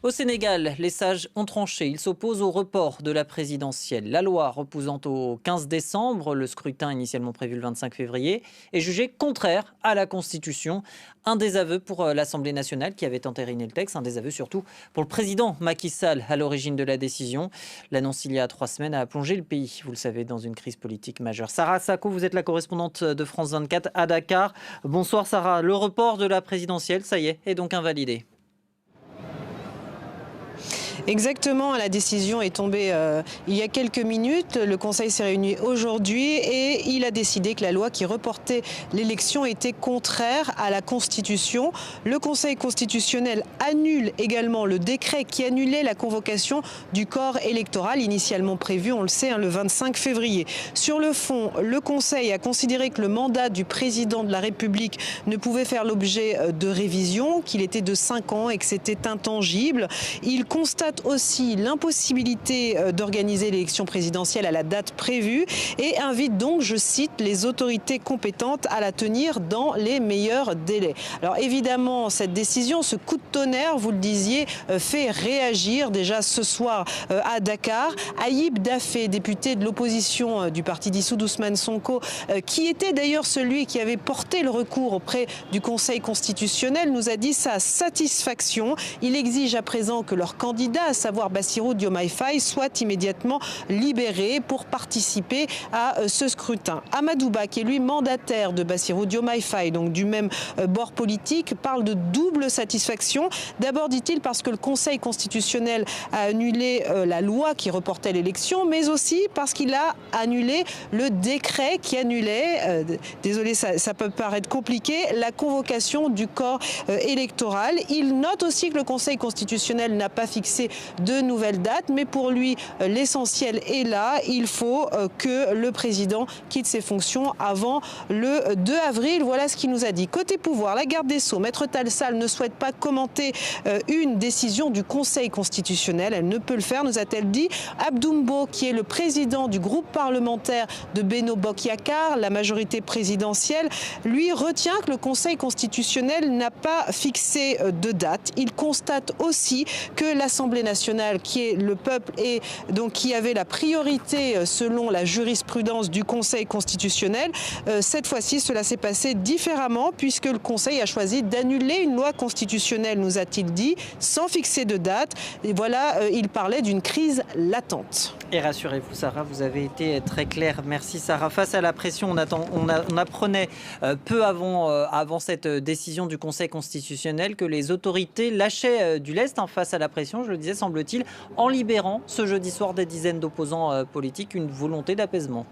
Au Sénégal, les sages ont tranché. Ils s'opposent au report de la présidentielle. La loi repoussant au 15 décembre le scrutin initialement prévu le 25 février est jugée contraire à la Constitution. Un désaveu pour l'Assemblée nationale qui avait entériné le texte, un désaveu surtout pour le président Macky Sall à l'origine de la décision. L'annonce il y a 3 semaines a plongé le pays, vous le savez, dans une crise politique majeure. Sarah Sacco, vous êtes la correspondante de France 24 à Dakar. Bonsoir Sarah, le report de la présidentielle, ça y est donc invalidé. Exactement, la décision est tombée il y a quelques minutes. Le Conseil s'est réuni aujourd'hui et il a décidé que la loi qui reportait l'élection était contraire à la Constitution. Le Conseil constitutionnel annule également le décret qui annulait la convocation du corps électoral initialement prévu, on le sait, le 25 février. Sur le fond, le Conseil a considéré que le mandat du président de la République ne pouvait faire l'objet de révision, qu'il était de 5 ans et que c'était intangible. Il constate aussi l'impossibilité d'organiser l'élection présidentielle à la date prévue et invite donc, je cite, les autorités compétentes à la tenir dans les meilleurs délais. Alors évidemment, cette décision, ce coup de tonnerre, vous le disiez, fait réagir déjà ce soir à Dakar. Ayib Daffé, député de l'opposition du parti dissous d'Ousmane Sonko, qui était d'ailleurs celui qui avait porté le recours auprès du Conseil constitutionnel, nous a dit sa satisfaction. Il exige à présent que leur candidat, à savoir Bassirou Diomaye Faye, soit immédiatement libéré pour participer à ce scrutin. Amadou Ba, qui est lui mandataire de Bassirou Diomaye Faye, donc du même bord politique, parle de double satisfaction. D'abord, dit-il, parce que le Conseil constitutionnel a annulé la loi qui reportait l'élection, mais aussi parce qu'il a annulé le décret qui annulait, désolé, ça peut paraître compliqué, la convocation du corps électoral. Il note aussi que le Conseil constitutionnel n'a pas fixé de nouvelles dates, mais pour lui, l'essentiel est là. Il faut que le président quitte ses fonctions avant le 2 avril. Voilà ce qu'il nous a dit. Côté pouvoir, la garde des Sceaux, Maître Tall Sall, ne souhaite pas commenter une décision du Conseil constitutionnel. Elle ne peut le faire, nous a-t-elle dit. Abdou Mbow, qui est le président du groupe parlementaire de Benno Bokk Yakaar, la majorité présidentielle, lui retient que le Conseil constitutionnel n'a pas fixé de date. Il constate aussi que l'Assemblée nationale, qui est le peuple et donc qui avait la priorité selon la jurisprudence du Conseil constitutionnel, cette fois-ci cela s'est passé différemment puisque le Conseil a choisi d'annuler une loi constitutionnelle, nous a-t-il dit, sans fixer de date. Et voilà, il parlait d'une crise latente. Et rassurez-vous Sarah, vous avez été très claire. Merci Sarah. Face à la pression, on apprenait peu avant cette décision du Conseil constitutionnel que les autorités lâchaient du lest face à la pression, je le disais, semble-t-il, en libérant ce jeudi soir des dizaines d'opposants politiques, une volonté d'apaisement.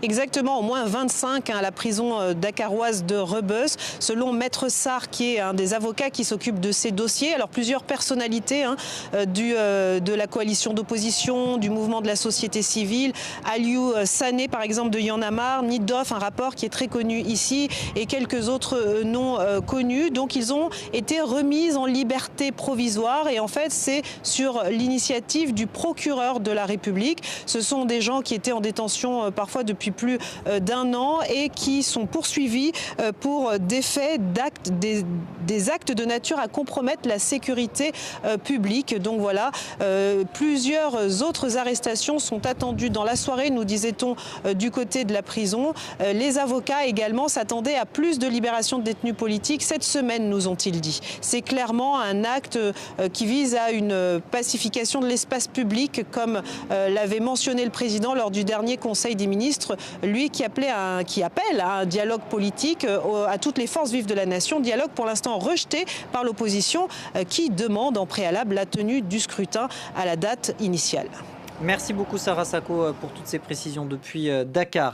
Exactement, au moins 25 à la prison dakaroise de Rebeuss, selon Maître Sarr, qui est un des avocats qui s'occupe de ces dossiers. Alors plusieurs personnalités de la coalition d'opposition, du mouvement de la société civile, Aliou Sané par exemple de Y'en a marre, Niddoff, un rapport qui est très connu ici, et quelques autres noms connus. Donc ils ont été remis en liberté provisoire et en fait c'est sur l'initiative du procureur de la République. Ce sont des gens qui étaient en détention parfois depuis plus d'1 an et qui sont poursuivis pour des faits des actes de nature à compromettre la sécurité publique. Donc voilà, plusieurs autres arrestations sont attendues dans la soirée, nous disait-on, du côté de la prison. Les avocats également s'attendaient à plus de libération de détenus politiques cette semaine, nous ont-ils dit. C'est clairement un acte qui vise à une pacification de l'espace public, comme l'avait mentionné le président lors du dernier Conseil des ministres, lui qui appelle à un dialogue politique à toutes les forces vives de la nation, dialogue pour l'instant rejeté par l'opposition qui demande en préalable la tenue du scrutin à la date initiale. Merci beaucoup Sarah Sacco pour toutes ces précisions depuis Dakar.